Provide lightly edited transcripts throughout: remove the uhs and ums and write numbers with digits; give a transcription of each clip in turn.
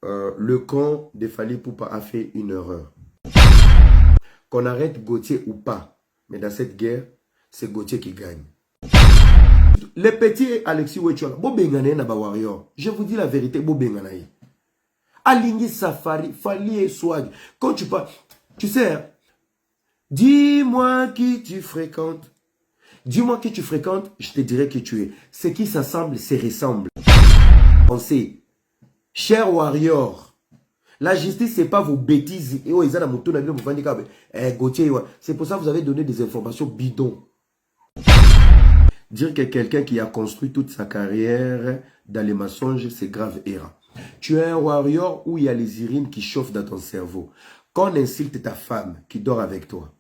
le camp de Fally Ipupa a fait une erreur. Qu'on arrête Gauthier ou pas, mais dans cette guerre, c'est Gauthier qui gagne. Les petits Alexis Wechola, je vous dis la vérité, Aligné Safari, Fally et Swag. Quand tu parles, tu sais, hein, dis-moi qui tu fréquentes. Dis-moi qui tu fréquentes, je te dirai qui tu es. Ce qui s'assemble, se ressemble. Pensez, cher warrior, la justice, ce n'est pas vos bêtises. C'est pour ça que vous avez donné des informations bidons. Dire que quelqu'un qui a construit toute sa carrière dans les mensonges, c'est grave erreur. Tu es un warrior où il y a les urines qui chauffent dans ton cerveau. Quand on insulte ta femme qui dort avec toi,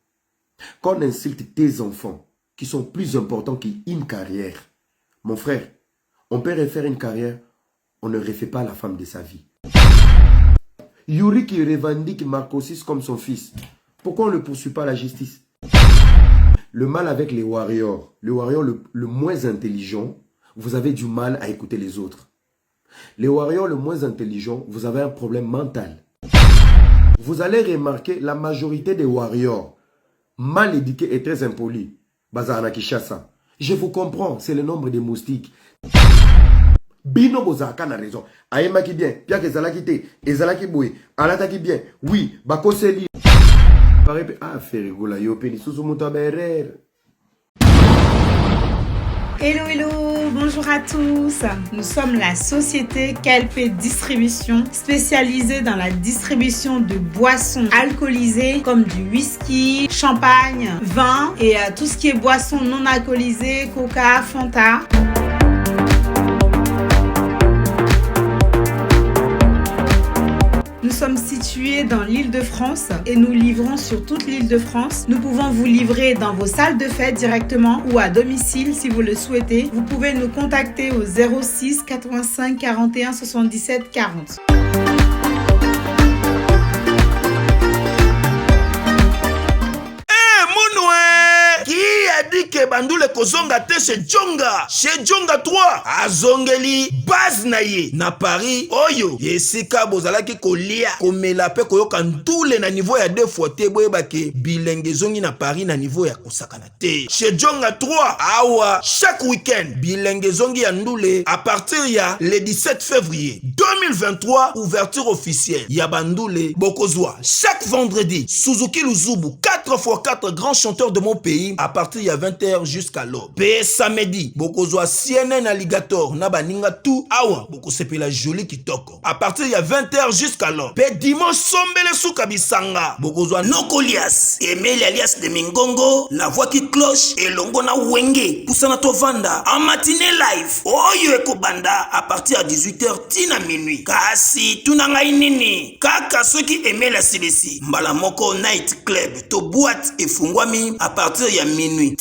quand on insulte tes enfants qui sont plus importants qu'une carrière, mon frère, on peut refaire une carrière, on ne refait pas la femme de sa vie. Yuri qui revendique Marco VI comme son fils, pourquoi on ne le poursuit pas à la justice? Le mal avec les warriors, le warrior le moins intelligent, vous avez du mal à écouter les autres. Les warriors le moins intelligent, vous avez un problème mental. Vous allez remarquer la majorité des warriors mal éduqués et très impolis. Bazarana Kishasa. Je vous comprends, c'est le nombre de moustiques. Bino Bozaka na raison. Aïma qui bien, Pia que Zala qui te, Ezala qui boué, Alata qui bien, oui, Bakoseli. Ah, Ferrigola, Yopeni, Susumuta Berer. Hello, hello, bonjour à tous. Nous sommes la société KLP Distribution, spécialisée dans la distribution de boissons alcoolisées comme du whisky, champagne, vin et tout ce qui est boissons non alcoolisées, coca, Fanta. Nous sommes situés dans l'Île-de-France et nous livrons sur toute l'Île-de-France. Nous pouvons vous livrer dans vos salles de fête directement ou à domicile si vous le souhaitez. Vous pouvez nous contacter au 06 85 41 77 40. Dit que Bandoule kozonga te chez Djonga 3 azongeli base na ye na Paris oyo yesika bozalaki kolia komela pe koyoka ndule na niveau ya 2 fois te boyebake bilenge zongi na Paris na niveau ya kosakana te chez Djonga 3 awa chaque week-end bilenge zongi ya ndule à partir ya le 17 février 2023 ouverture officielle ya Bandoule bokozwa chaque vendredi Suzuki Luzubu 4x4 grands chanteurs de mon pays à partir ya 20h jusqu'à l'aube. Pe samedi, bokozwa CNN Alligator na baninga tout awa boko sepela joli kitoko. À partir ya 20h jusqu'à l'aube. Pe dimanche sombele suka bisanga. Bokozwa Nokolias, Emile alias de Mingongo, la voix qui cloche et longo na wenge. Poussana tovanda en matinée live. Oyo ekobanda à partir à 18h tina minuit. Kasi tunanga inini. Kaka soki Emile asilesi. Mbala moko night club to boîte et fungwami à partir ya minuit.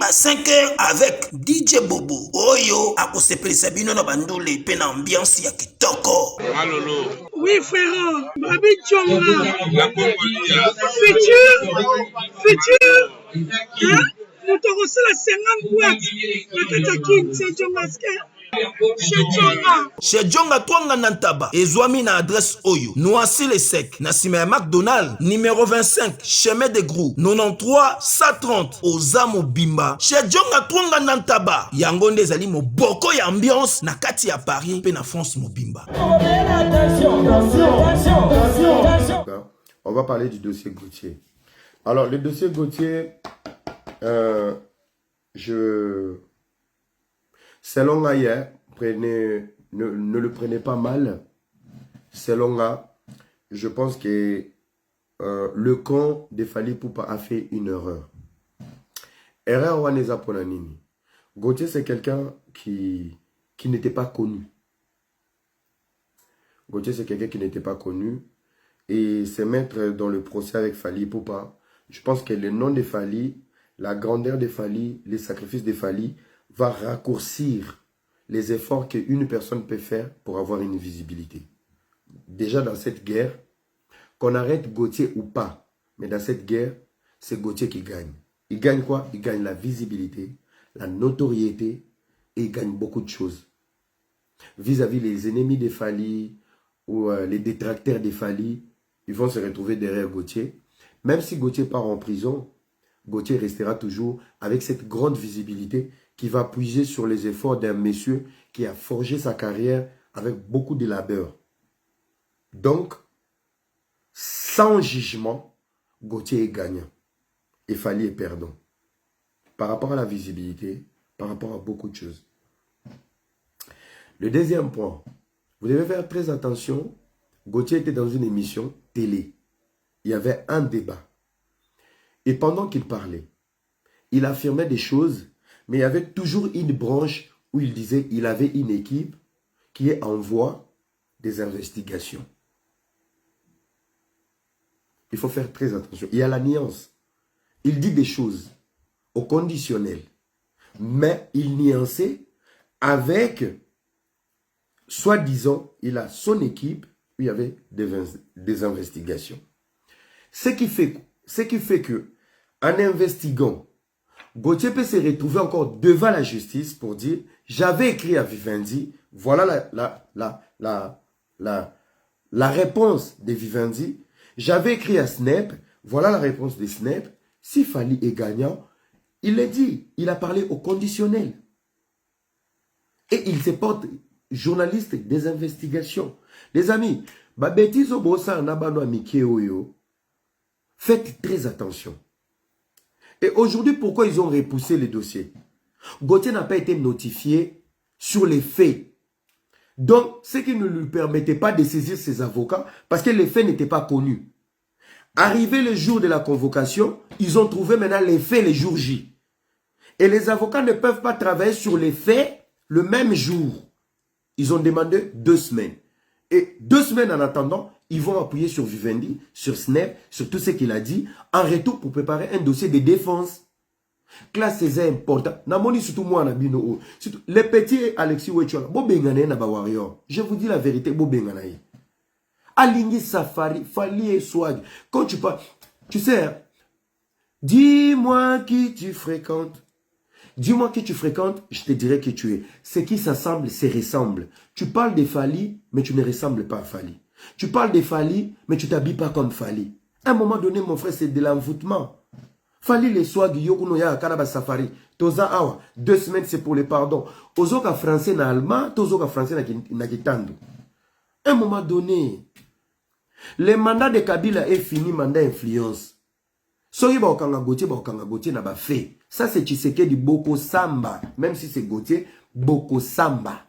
Ba 5h avec DJ Bobo Oyo akosepelisa bino na Bandoule pe na ambiance ya kitoko. Alolo. Oui frère, Babi Djonga. La Congolia. Futur. Hein? Nous te reçons la 50 boîtes. La Katakin, c'est Djonga. Chez Djonga Twanga Nantaba ezwami na adresse oyo Noisy le Sec na sima ya McDonald numéro 25 chemin de Grou 93 130 Ozamo Bimba chez Djonga Twanga Nantaba yango nde ezali moboko ya ambiance na kati ya Paris pe na France mobimba. On va parler du dossier Gauthier. Alors le dossier Gauthier, selon Ayer, ne le prenez pas mal. Selon A, je pense que le camp de Fally Ipupa a fait une erreur. Erreur Waneza Ponanini. Gauthier, c'est quelqu'un qui n'était pas connu. Gauthier, c'est quelqu'un qui n'était pas connu. Et se mettre dans le procès avec Fally Ipupa, je pense que le nom de Fally, la grandeur de Fally, les sacrifices de Fally, va raccourcir les efforts qu'une personne peut faire pour avoir une visibilité. Déjà dans cette guerre, qu'on arrête Gauthier ou pas, mais dans cette guerre, c'est Gauthier qui gagne. Il gagne quoi? Il gagne la visibilité, la notoriété et il gagne beaucoup de choses. Vis-à-vis les ennemis de Fally, ou les détracteurs des Fally, ils vont se retrouver derrière Gauthier. Même si Gauthier part en prison, Gauthier restera toujours avec cette grande visibilité qui va puiser sur les efforts d'un monsieur qui a forgé sa carrière avec beaucoup de labeur. Donc, sans jugement, Gauthier est gagnant et Fally est perdant. Par rapport à la visibilité, par rapport à beaucoup de choses. Le deuxième point, vous devez faire très attention. Gauthier était dans une émission télé. Il y avait un débat. Et pendant qu'il parlait, il affirmait des choses, mais il y avait toujours une branche où il disait qu'il avait une équipe qui envoie des investigations. Il faut faire très attention. Il y a la nuance. Il dit des choses au conditionnel, mais il nuançait avec, soi-disant, il a son équipe où il y avait des investigations. Ce qui fait que, en investiguant, Gauthier peut se retrouver encore devant la justice pour dire, j'avais écrit à Vivendi, voilà la réponse de Vivendi, j'avais écrit à Snap, voilà la réponse de Snap. Si Fally est gagnant, il l'a dit, il a parlé au conditionnel. Et il se porte journaliste des investigations. Les amis, faites très attention. Et aujourd'hui, pourquoi ils ont repoussé les dossiers? Gauthier n'a pas été notifié sur les faits. Donc, ce qui ne lui permettait pas de saisir ses avocats, parce que les faits n'étaient pas connus. Arrivé le jour de la convocation, ils ont trouvé maintenant les faits le jour J. Et les avocats ne peuvent pas travailler sur les faits le même jour. Ils ont demandé 2 semaines. Et 2 semaines en attendant, ils vont appuyer sur Vivendi, sur Snap, sur tout ce qu'il a dit, en retour pour préparer un dossier de défense. Classe, c'est important. Surtout moi, les petits Alexis Wechola, je vous dis la vérité, Aligny Safari, Fally et Swag. Quand tu parles, tu sais, dis-moi qui tu fréquentes. Dis-moi qui tu fréquentes, je te dirai qui tu es. Ce qui s'assemble, se ressemble. Tu parles de Fally, mais tu ne ressembles pas à Fally. Tu parles de Fally, mais tu t'habilles pas comme Fally. À un moment donné, mon frère, c'est de l'envoûtement. Fally les Swag, Yokuno ya Kanaba Safari. Toza awa, 2 semaines, c'est pour le pardon. Ozoka français na allemand, tozoka français na kitando. À un moment donné, le mandat de Kabila est fini, mandat influence. Soki ba okanga Gauthier na ba fait. Ça c'est Tshisekedi Boko Samba. Même si c'est Gauthier, Boko Samba.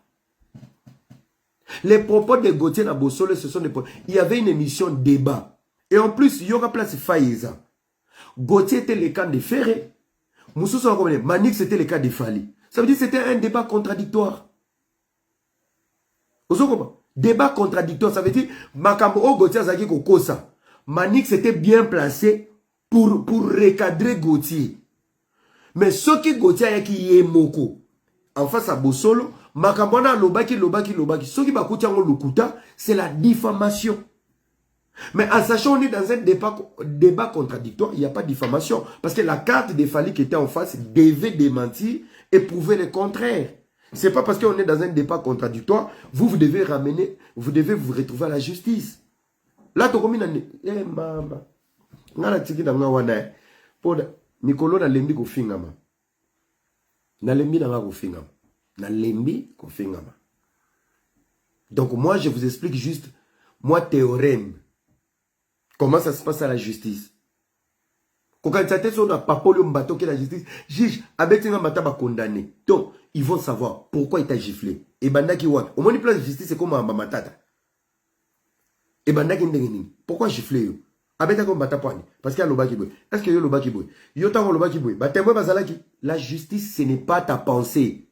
Les propos de Gauthier na Bosole, ce sont des propos. Il y avait une émission débat. Et en plus, il y aura place Faïza. Gauthier était le camp de Ferré. Moussou Manix c'était le cas de Fally. Ça veut dire que c'était un débat contradictoire. Vous comprenez? Débat contradictoire, ça veut dire Makambo o Gauthier Zaki Kokosa. Manix était bien placé pour recadrer Gauthier. Mais ce qui Gauthier a qui est moko en face à Bosolo, Makambo na lobaki. Ce qui bakuti ango lukuta, c'est la diffamation. Mais en sachant on est dans un débat contradictoire, il n'y a pas de diffamation. Parce que la carte de Fally qui était en face devait démentir et prouver le contraire. C'est pas parce qu'on est dans un débat contradictoire, vous devez ramener, vous devez vous retrouver à la justice. Là, tu combines, maman. Ngala tiki na ngawana. Pour Mikolo na lembi ko fingama. Na lembi na nga ko fingama. Na lembi ko fingama. Donc moi, je vous explique juste, moi, théorème. Comment ça se passe à la justice. Quand on a pas qui la justice, juge, abetinga mataba condamné. Donc, ils vont savoir pourquoi il t'a giflé. Et bandaki wa, au moins place de justice c'est comme un matata. Et bandaki ndengeni, pourquoi gifler yo? Abeta comme batapani, parce qu'il y a l'obaki boy. Est-ce qu'il y a l'obaki boy? Yotango l'obaki boy. Batemwe bazalaki. La justice ce n'est pas ta pensée.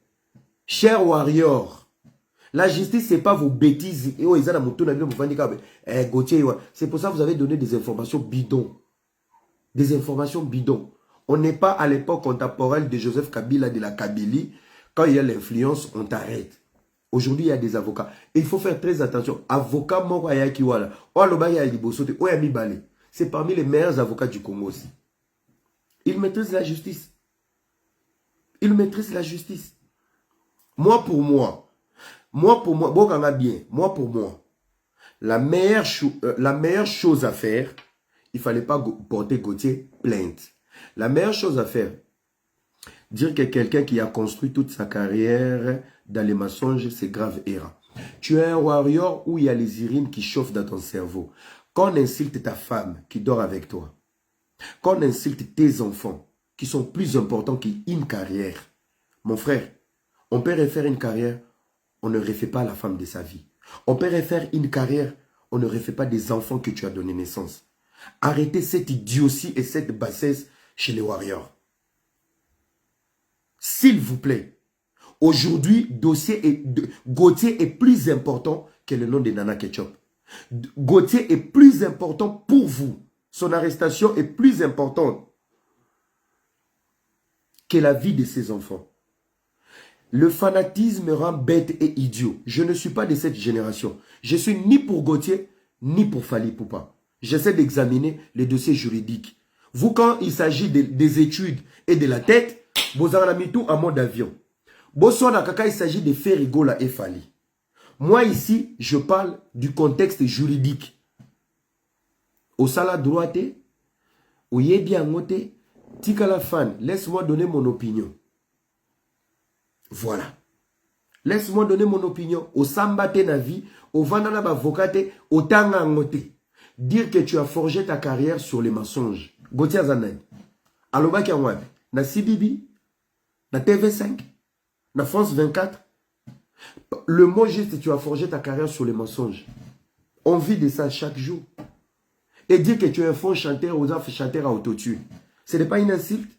Cher warrior. La justice, ce n'est pas vos bêtises. C'est pour ça que vous avez donné des informations bidons. Des informations bidons. On n'est pas à l'époque contemporaine de Joseph Kabila, de la Kabylie. Quand il y a l'influence, on t'arrête. Aujourd'hui, il y a des avocats. Et il faut faire très attention. Avocat Moko Ayakiwala. C'est parmi les meilleurs avocats du Congo aussi. Il maîtrise la justice. Il maîtrise la justice. Moi pour moi, Bokanga bien, moi pour moi, la meilleure chose à faire, il ne fallait pas porter Gauthier plainte. La meilleure chose à faire, dire que quelqu'un qui a construit toute sa carrière dans les mensonges, c'est grave erreur. Tu es un warrior où il y a les urines qui chauffent dans ton cerveau. Quand on insulte ta femme qui dort avec toi, quand on insulte tes enfants qui sont plus importants qu'une carrière, mon frère, on peut refaire une carrière, on ne refait pas la femme de sa vie. On peut refaire une carrière, on ne refait pas des enfants que tu as donné naissance. Arrêtez cette idiotie et cette bassesse chez les warriors. S'il vous plaît. Aujourd'hui, Gauthier est plus important que le nom de Nana Ketchup. Gauthier est plus important pour vous. Son arrestation est plus importante que la vie de ses enfants. Le fanatisme rend bête et idiot. Je ne suis pas de cette génération. Je suis ni pour Gauthier, ni pour Fally Ipupa. J'essaie d'examiner les dossiers juridiques. Vous, quand il s'agit des études et de la tête, vous en avez mis tout en mode avion. Bonsoir, quand il s'agit de faire rigola et Fally. Moi ici, je parle du contexte juridique. Au sala droite, au yebi angote, tikala fan, laisse-moi donner mon opinion. Voilà. Laisse-moi donner mon opinion. Au sambate na vie, au vandana bavokate, au tanga angote. Dire que tu as forgé ta carrière sur les mensonges. Gauthier Zanani. Aloba Kianwabi. Na CBB. Na TV5. Na France 24. Le mot juste, tu as forgé ta carrière sur les mensonges. On vit de ça chaque jour. Et dire que tu es un faux chanteur aux enfants chanteur à autotune. Ce n'est pas une insulte.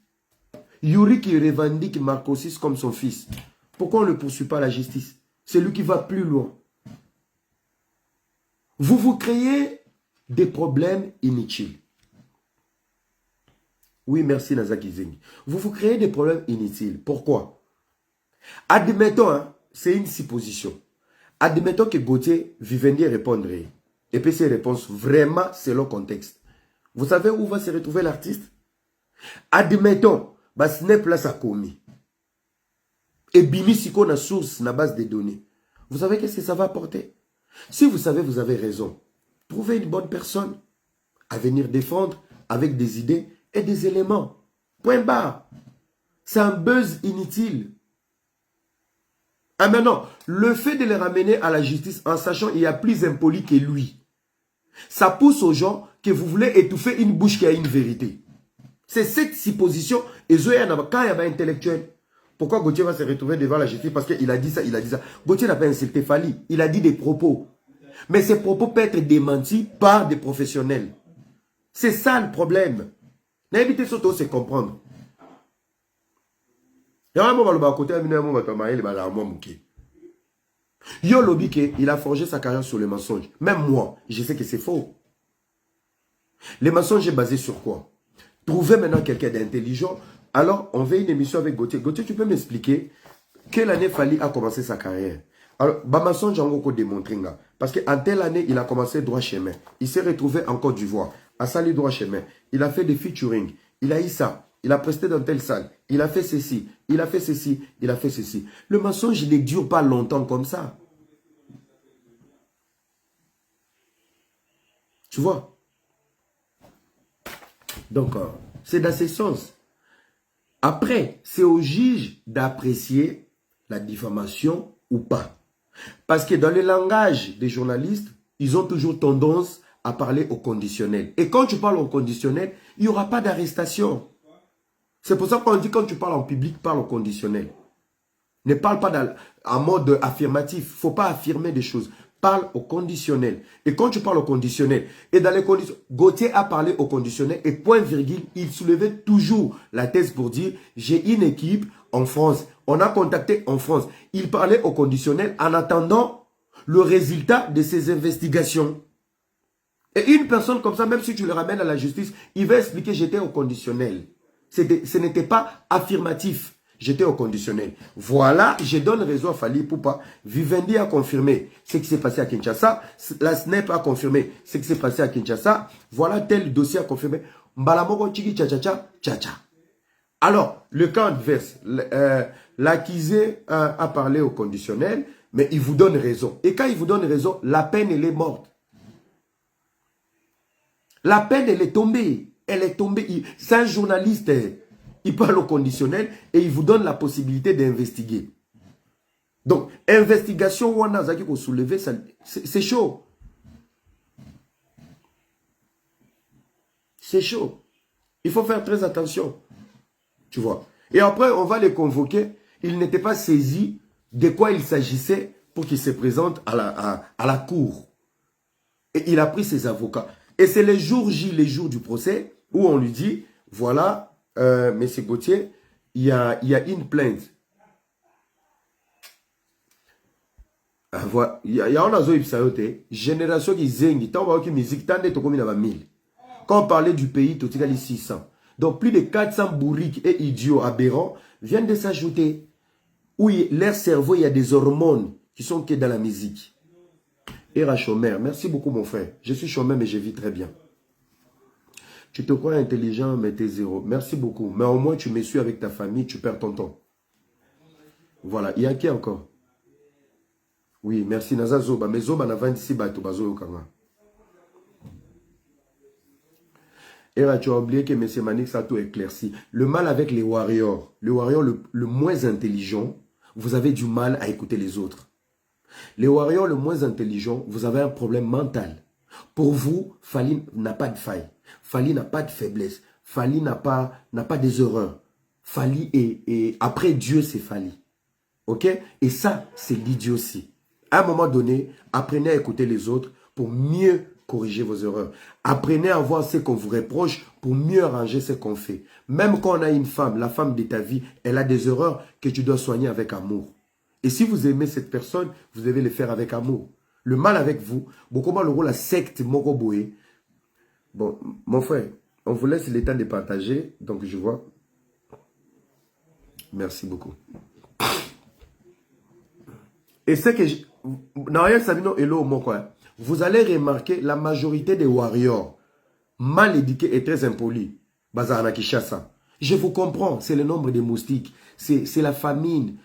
Yuri qui revendique Marco VI comme son fils. Pourquoi on ne le poursuit pas à la justice? C'est lui qui va plus loin. Vous créez des problèmes inutiles. Oui, merci Nazaki Zengi. Vous créez des problèmes inutiles. Pourquoi? Admettons, hein, c'est une supposition. Admettons que Gauthier Vivendi répondrait. Et puis ses réponses vraiment selon le contexte. Vous savez où va se retrouver l'artiste? Admettons, Snap là ça commis. Et Bimi Siko na source, na base de données. Vous savez qu'est-ce que ça va apporter? Si vous savez, vous avez raison. Trouvez une bonne personne à venir défendre avec des idées et des éléments. Point barre. C'est un buzz inutile. Ah maintenant, le fait de les ramener à la justice en sachant qu'il y a plus impoli que lui, ça pousse aux gens que vous voulez étouffer une bouche qui a une vérité. C'est cette supposition. Et quand il y a un intellectuel, pourquoi Gauthier va se retrouver devant la justice? Parce qu'il a dit ça, il a dit ça. Gauthier n'a pas insulté Fally. Il a dit des propos. Mais ces propos peuvent être démentis par des professionnels. C'est ça le problème. N'invitez surtout c'est comprendre. Il a forgé sa carrière sur les mensonges. Même moi, je sais que c'est faux. Les mensonges sont basés sur quoi? Trouvez maintenant quelqu'un d'intelligent. Alors, on fait une émission avec Gauthier. Gauthier, tu peux m'expliquer quelle année Fally a commencé sa carrière? Alors, mensonge, j'ai encore démontré. Parce qu'en telle année, il a commencé droit chemin. Il s'est retrouvé en Côte d'Ivoire, à Sali droit chemin. Il a fait des featuring. Il a eu ça. Il a presté dans telle salle. Il a fait ceci. Il a fait ceci. Il a fait ceci. Le mensonge, il ne dure pas longtemps comme ça. Tu vois? Donc, c'est dans ce sens. Après, c'est au juge d'apprécier la diffamation ou pas. Parce que dans le langage des journalistes, ils ont toujours tendance à parler au conditionnel. Et quand tu parles au conditionnel, il n'y aura pas d'arrestation. C'est pour ça qu'on dit quand tu parles en public, parle au conditionnel. Ne parle pas en mode affirmatif. Il ne faut pas affirmer des choses. Parle au conditionnel. Et quand tu parles au conditionnel, et dans les conditions, Gauthier a parlé au conditionnel et point virgule, il soulevait toujours la thèse pour dire, j'ai une équipe en France. On a contacté en France. Il parlait au conditionnel en attendant le résultat de ces investigations. Et une personne comme ça, même si tu le ramènes à la justice, il va expliquer j'étais au conditionnel. Ce n'était pas affirmatif. J'étais au conditionnel. Voilà, je donne raison à Fally Ipupa. Vivendi a confirmé ce qui s'est passé à Kinshasa. La SNEP a confirmé ce qui s'est passé à Kinshasa. Voilà, tel dossier a confirmé. Mbalamoko Tchiki Tcha. Alors, le camp adverse, l'accusé a parlé au conditionnel, mais il vous donne raison. Et quand il vous donne raison, la peine, elle est morte. La peine, elle est tombée. Elle est tombée. C'est un journaliste. Il parle au conditionnel et il vous donne la possibilité d'investiguer. Donc, investigation, on a zaki ko soulever, c'est chaud. C'est chaud. Il faut faire très attention. Tu vois. Et après, on va les convoquer. Ils n'étaient pas saisis de quoi il s'agissait pour qu'ils se présentent à la cour. Et il a pris ses avocats. Et c'est les jours J, les jours du procès, où on lui dit, voilà, M. Gauthier, il y a une plainte. Il y a une génération qui zengi, tant que musique, tant de tokomi na 1000. Quand on parlait du pays, tout est 600. Donc plus de 400 bourriques et idiots aberrants viennent de s'ajouter. Où leur cerveau, il y a des hormones qui sont que dans la musique. Era chômeur, merci beaucoup mon frère. Je suis chômeur mais je vis très bien. Tu te crois intelligent mais t'es zéro. Merci beaucoup. Mais au moins tu me suis avec ta famille, tu perds ton temps. Voilà, il y a qui encore? Oui, merci Naza Zoba. Mais Zoba n'a 26 bateaux, Bazo Yokanga. Et là, tu as oublié que M. Manix a tout éclairci. Le mal avec les warriors, le warrior le moins intelligent, vous avez du mal à écouter les autres. Les warriors le moins intelligent, vous avez un problème mental. Pour vous, Fali n'a pas de faille. Fali n'a pas de faiblesse. Fali n'a pas des erreurs. Fali est après Dieu, c'est Fali. Ok? Et ça, c'est l'idiotie. À un moment donné, apprenez à écouter les autres pour mieux corriger vos erreurs. Apprenez à voir ce qu'on vous reproche pour mieux arranger ce qu'on fait. Même quand on a une femme, la femme de ta vie, elle a des erreurs que tu dois soigner avec amour. Et si vous aimez cette personne, vous devez le faire avec amour. Le mal avec vous, beaucoup moins le rôle la secte Mokoboé. Bon, mon frère, on vous laisse le temps de partager. Donc je vois. Merci beaucoup. Et c'est que vous allez remarquer la majorité des warriors mal éduqués et très impolis. Bazarana Kishasa. Je vous comprends, c'est le nombre de moustiques, c'est la famine.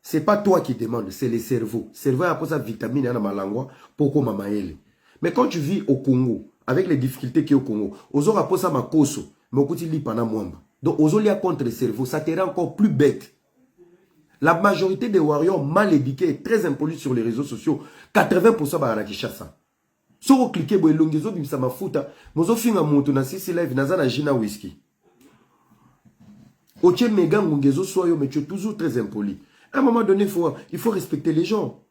C'est pas toi qui demandes, c'est le cerveau. Le cerveau a sa vitamine à malangwa pour mamaele. Mais quand tu vis au Congo, avec les difficultés qu'il y a au Congo, aux autres a ma koso, mais au côté lipana mwamba. Donc aux autres contre le cerveau, ça te rend encore plus bête. La majorité des warriors mal éduqués et très impolis sur les réseaux sociaux, 80% ba Kishasa. Si vous cliquez sur l'ongezo bimsa mafuta, mozo finga moto na sisi live naza na jina whisky. Oche mega ngongezo soyo mais tu es toujours très impoli. À un moment donné, il faut respecter les gens.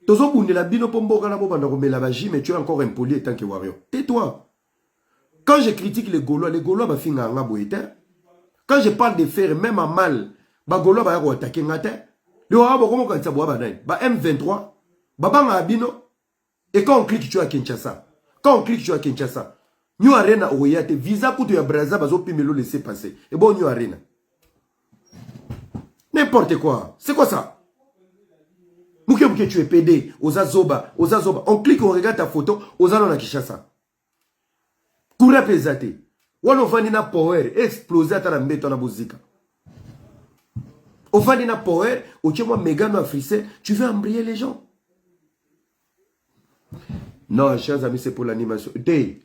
Tozo bunde la bino pomboka na bobanda ko mela baji mais tu es encore impoli en tant que warrior. Tais-toi. Quand je critique les Gaulois ba finga nga boyete. Quand je parle de faire même à mal, ba Gaulois ba yako attaquer ngate. Le wabo comment quand ça boa ba nai. Ba M23, ba banga abino. Et quand on clique, tu es à Kinshasa. Quand on clique, tu es à Kinshasa. New Arena, oyate, visa kutu ya Brazza, bazo pimelo laisser passer. Et bon, New Arena. N'importe quoi. C'est quoi ça? Mouké, tu es PD, Oza Zoba. On clique, on regarde ta photo, Oza non à Kinshasa. Koura pesate. Wano vanina power, exploser à ta mbeto na bozika. Au vanina power, au tchèmo mégano africain, tu veux embrayer les gens. Non, chers amis, c'est pour l'animation.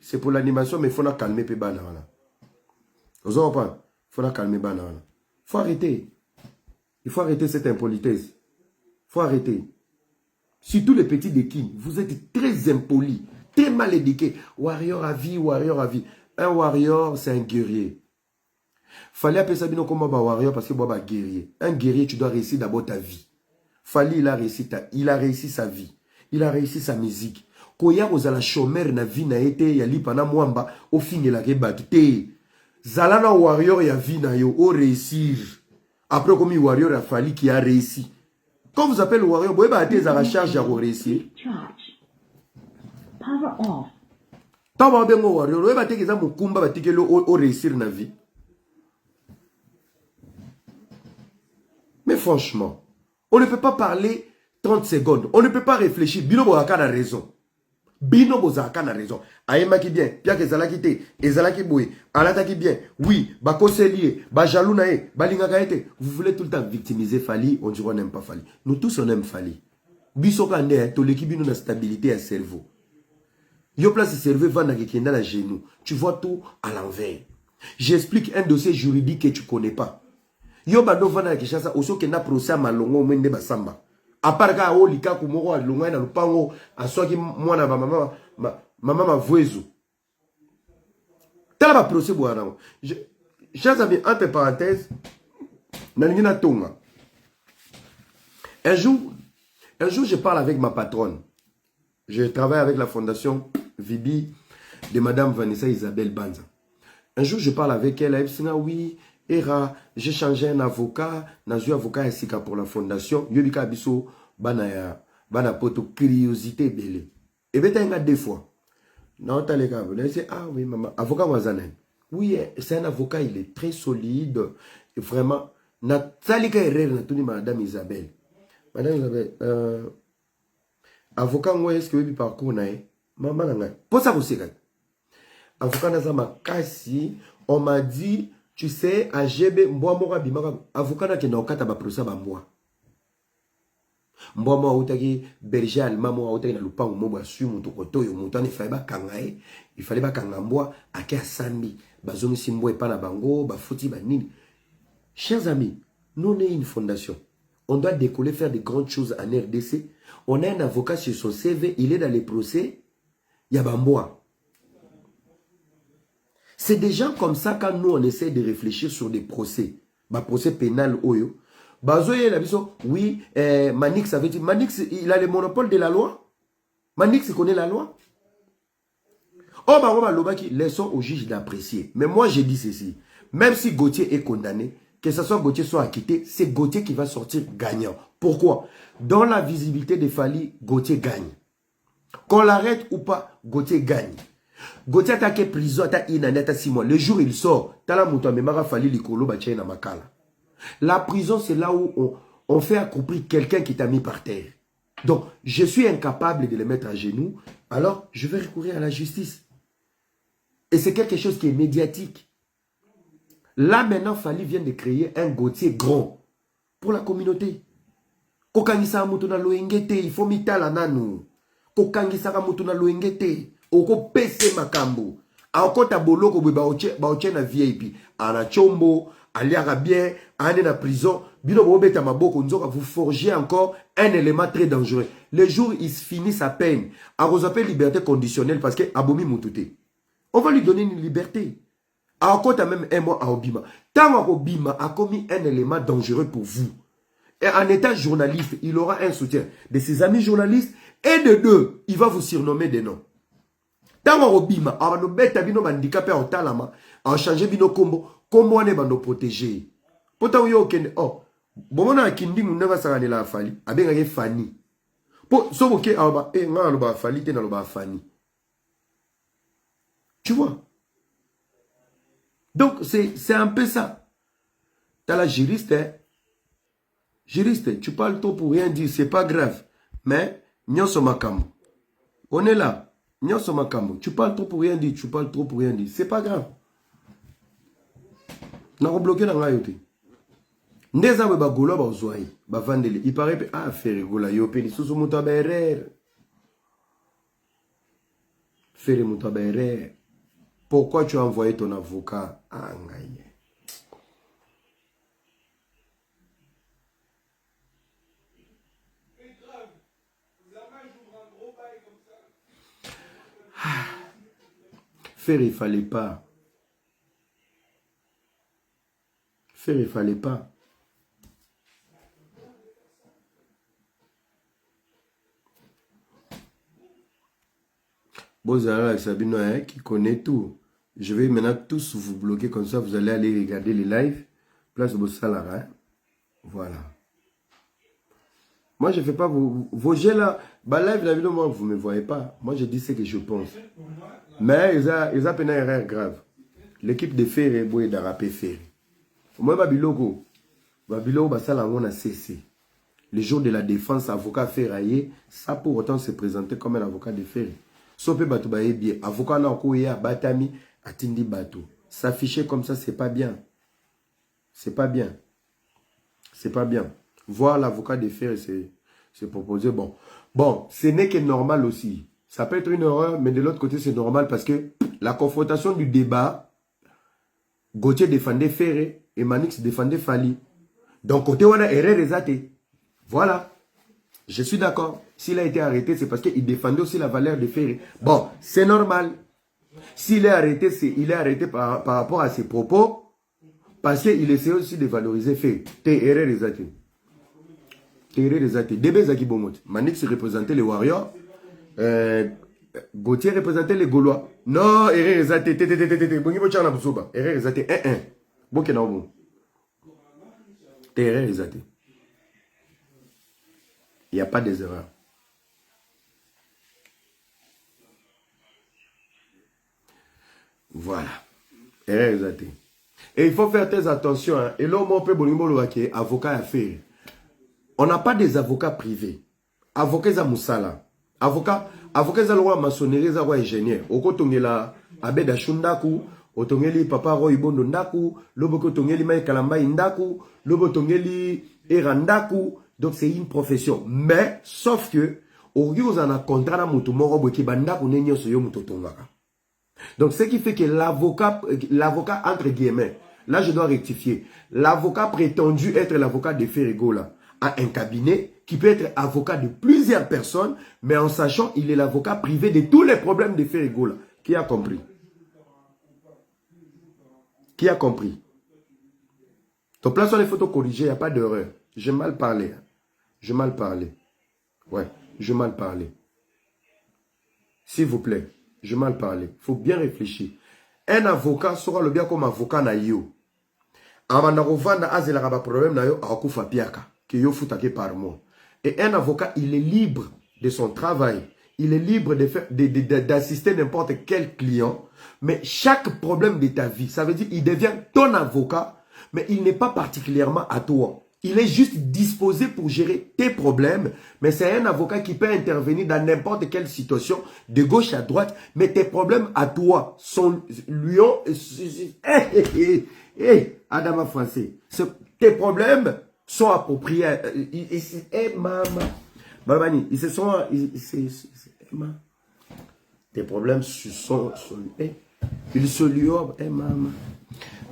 C'est pour l'animation, mais il faut la calmer. Vous en comprenez? Il faut la calmer. Il faut arrêter. Il faut arrêter cette impolitesse. Il faut arrêter. Surtout les petits de qui, vous êtes très impolis, très mal éduqués. Warrior à vie, warrior à vie. Un warrior, c'est un guerrier. Fallait appeler ça bien comme un warrior parce que c'est un guerrier. Un guerrier, tu dois réussir d'abord ta vie. Fallait, il a réussi sa vie. Il a réussi sa musique. Koya ozala chômeur na vie na été ya lipa na mwamba au fingi la rebatu te. Zala na warrior ya vie na yo au réussir. Après comme warrior a fallu qui a réussi. Quand vous appelez le warrior, vous avez à la charge à réussir. Power off. Tant que vous warrior, vous avez à mukumba batike lo au réussir na vie. Mais franchement, on ne peut pas parler 30 secondes. On ne peut pas réfléchir. Bino Boaka a raison. Bino Bozaka a raison. Aïma qui bien. Pia que Zalaki te. Ezalaki boué. Alata qui bien. Oui. Bakoselier. Bajalounae. Balingakaete. Vous voulez tout le temps victimiser Fali. On dit qu'on n'aime pas Fali. Nous tous on aime Fali. Biso kande, to l'équipe nous na stabilité à cerveau. Yo place cerveau va na kekenda la genou. Tu vois tout à l'envers. J'explique un dossier juridique que tu connais pas. Yo bando va na keshasa oso kenda procès malongo mwende basamba. À part ka o lika kumoko alonga na lupango aswaki mwana ba mama mavwezo. Tala ba procès bwana. Chers amis, entre parenthèses, nanina tonga. Un jour, je parle avec ma patronne. Je travaille avec la fondation Vibi de Madame Vanessa Isabelle Banza. Un jour, je parle avec elle. Elle dit, oui, Era, j'ai changé un avocat. J'ai un avocat ici pour la fondation. Yobika biso, bana poto curiosité belé. Et bien, il y a 2 fois. Non, t'as les gars. Elle dit, ah oui, maman, avocat Wazanen. Oui, c'est un avocat, il est très solide. Et vraiment, Nathalika erreur, Madame Isabelle. Madame Isabelle, avocat, moi, est-ce que vous avez parcours, maman, pour ça, vous savez. Avocat, Kasi, on m'a dit, tu sais, à GB, avocat, qui n'a pas de procès, moi, outaki berger allemand, moi, outaki na lupango, moi, su, moto koto, yo, montane, il fallait pas kangambwa, ake a sandi, bazomi simbo et pas na bango, bafoti, banini. Chers amis, nous, on est une fondation. On doit décoller, faire de grandes choses en RDC. On a un avocat sur son CV, il est dans les procès, il y a bamboa. C'est des gens comme ça quand nous, on essaie de réfléchir sur des procès. Procès pénal, oyo. Bazoye la biso, oui, Manix avait dit, Manix, il a le monopole de la loi. Manix, il connaît la loi. Oh, laissons au juge d'apprécier. Mais moi, j'ai dit ceci. Même si Gauthier est condamné, que ce soit Gauthier soit acquitté, c'est Gauthier qui va sortir gagnant. Pourquoi? Dans la visibilité de Fali, Gauthier gagne. Qu'on l'arrête ou pas, Gauthier gagne. Gauthier attaque prison, attaque inaneta 6 mois. Le jour où il sort, tala mouton, mais mara Fali likolo bachai na makala. La prison, c'est là où on fait accroupir quelqu'un qui t'a mis par terre. Donc, je suis incapable de le mettre à genoux. Alors, je vais recourir à la justice. Et c'est quelque chose qui est médiatique. Là, maintenant, Fali vient de créer un Gauthier grand pour la communauté. Kokangisa mutuna loengete, il faut mitala nanu. Kokangisa mutuna loengete, oko pese makambo. Aokota boloko baoche na VIP. Ana chombo, aliara bien, ane na prison. Bino bobeta maboko, vous forgez encore un élément très dangereux. Le jour il finit sa peine, à vous appelle liberté conditionnelle parce que abomi mutute. On va lui donner une liberté. Aokota même 1 mois à Obima. Tant Obima a commis un élément dangereux pour vous. Et en étant journaliste, il aura un soutien de ses amis journalistes et de 2, il va vous surnommer des noms. Tant Obima, a no beta bino handicapé en talama, a changé bino combo, comment on est bando protégé. Pourtant yo okende oh, bon na kindi munanga sangane la Fali, abenga ye Fani. Po so boke aba e nga lo ba Fali te na lo ba Fani. Tu vois? Donc c'est un peu ça. T'as la juriste, hein? Juriste, tu parles trop pour rien dire, c'est pas grave. Mais, nyonso makambo. On est là. Nyonso makambo. Tu parles trop pour rien dire, tu parles trop pour rien dire. C'est pas grave. Na rebloqué dans la yote. Ndeza we ba golo ba ozwai, ba vandele. Il paraît ah faire gola yope ni susu muta berer. Faire muta berer. Pourquoi tu as envoyé ton avocat à Ngaye? Faire, il fallait pas. Faire, il fallait pas. Bozara et Sabino qui connaît tout. Je vais maintenant tous vous bloquer comme ça. Vous allez aller regarder les lives. Place de Salara. Voilà. Moi, je ne fais pas vos jeux là. Bah, live, la vidéo, moi, vous ne me voyez pas. Moi, je dis ce que je pense. Mais ils ont une erreur grave. L'équipe de Ferre est boue d'arraper Ferre. Moi, Babiloko, Basalangon a cessé. Le jour de la défense, avocat Ferraillé, ça pour autant se présenter comme un avocat de Ferre. Sope Batou Baye bien. Avocat Nankoya, Batami, Atindi Batou. S'afficher comme ça, c'est pas bien. C'est pas bien. C'est pas bien. Voir l'avocat de Ferre, C'est proposé, bon. Bon, ce n'est que normal aussi. Ça peut être une erreur, mais de l'autre côté, c'est normal parce que la confrontation du débat, Gauthier défendait Ferré et Manix défendait Fali. Donc, côté on a erreur exatée. Voilà. Je suis d'accord. S'il a été arrêté, c'est parce qu'il défendait aussi la valeur de Ferré. Bon, c'est normal. S'il est arrêté, il est arrêté par rapport à ses propos, parce qu'il essaie aussi de valoriser Ferré. T'es erreur exatée. Débé Zaki Bomot. Manix représentait les Warriors. Gauthier représentait les Gaulois. Non, erreur exatée. Erreur exatée. Bon, que non, bon. T'es erreur exatée. Il n'y a pas des erreurs. Voilà. Erreur exatée. Et il faut faire très attention. Hein. Et là, on peut dire avocat à faire. On n'a pas des avocats privés. Avocat à Moussala. Avocat à la maçonnerie, à ingénieur. Au côté la Abeda Shundaku, au tongeli Papa Roy Bondo Ndaku, l'oboko tongeli Maï Kalamba Indaku, l'oboko tongeli Erandaku. Donc c'est une profession. Mais, sauf que, au lieu de un contrat na mutu moro boki bandaku nenyo soyo mutu tongaka. Donc ce qui fait que l'avocat entre guillemets, là je dois rectifier, l'avocat prétendu être l'avocat de Ferregola a un cabinet qui peut être avocat de plusieurs personnes, mais en sachant il est l'avocat privé de tous les problèmes de Ferregola. Qui a compris? Qui a compris? Donc là sur les photos corrigées, il n'y a pas d'erreur. J'ai mal parlé. J'ai mal parlé. Ouais, j'ai mal parlé. S'il vous plaît, j'ai mal parlé. Il faut bien réfléchir. Un avocat sera le bien comme avocat na yo. Amandarovanda azela ba problème na yo akufa piaka que yo futake par mois. Et un avocat, il est libre de son travail. Il est libre d'assister n'importe quel client. Mais chaque problème de ta vie, ça veut dire il devient ton avocat, mais il n'est pas particulièrement à toi. Il est juste disposé pour gérer tes problèmes, mais c'est un avocat qui peut intervenir dans n'importe quelle situation, de gauche à droite, mais tes problèmes à toi sont lions. Adama français, tes problèmes sont appropriés. Babani, ils se sont. Tes problèmes sont. Ils se lions. Maman.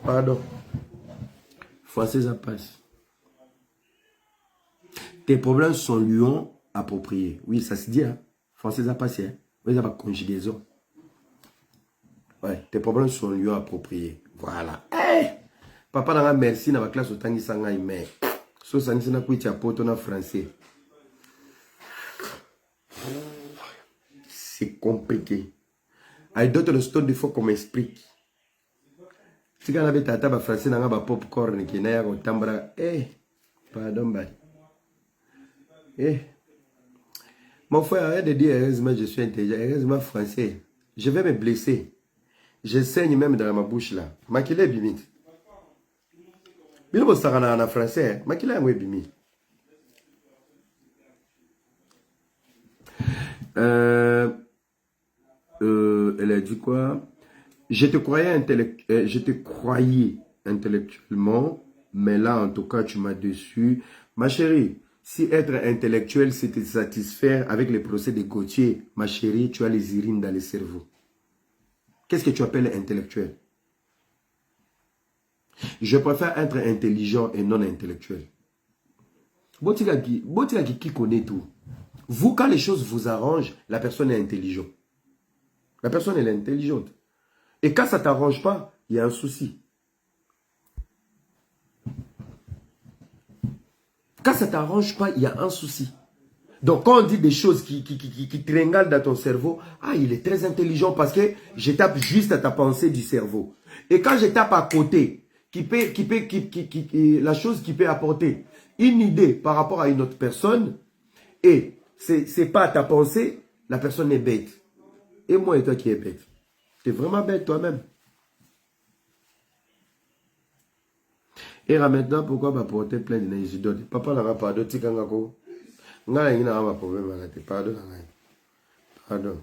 Pardon. Français, ça passe. Tes problèmes sont lions appropriés. Oui, ça se dit. Hein? Français, ça passe. Hein? Oui, ça va conjugaison. Ouais, tes problèmes sont lions appropriés. Voilà. Hey! Papa n'a merci dans la classe au tangi sanga mais so sangi na kuitia poto na français. C'est compliqué. I d'autres le stone il faut qu'on m'explique. Si quand on avait tata ba français na ba popcorn qui na ya ko tambra pardon bye. Mon frère, arrête de dire heureusement je suis intelligent, heureusement français. Je vais me blesser. Je saigne même dans ma bouche là. Makile bimit. Bilo sarana en français, makile ngwe bimi. Elle a dit quoi? Je te croyais intellectuellement, mais là en tout cas tu m'as déçu. Ma chérie, si être intellectuel, c'est te satisfaire avec les procès de Gauthier, ma chérie, tu as les urines dans le cerveau. Qu'est-ce que tu appelles intellectuel? Je préfère être intelligent et non intellectuel. Botika qui connaît tout. Vous, quand les choses vous arrangent, la personne est intelligente. La personne, elle est intelligente. Et quand ça ne t'arrange pas, il y a un souci. Quand ça ne t'arrange pas, il y a un souci. Donc, quand on dit des choses qui tringalent dans ton cerveau, il est très intelligent parce que je tape juste à ta pensée du cerveau. Et quand je tape à côté, la chose qui peut apporter une idée par rapport à une autre personne, et c'est pas ta pensée, la personne est bête. Et moi et toi qui es bête. Tu es vraiment bête toi-même. Et maintenant, pourquoi va porter plein de Isidore? Papa n'a pas de tikangako. N'a pas de problème. Pardon. Pardon.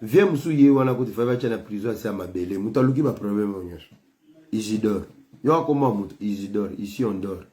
Viens m'souiller ou on a côté faire la prison c'est à ma belle. Mouta luki ma problème. Isidore. Yo comment Isidore? Ici on dort.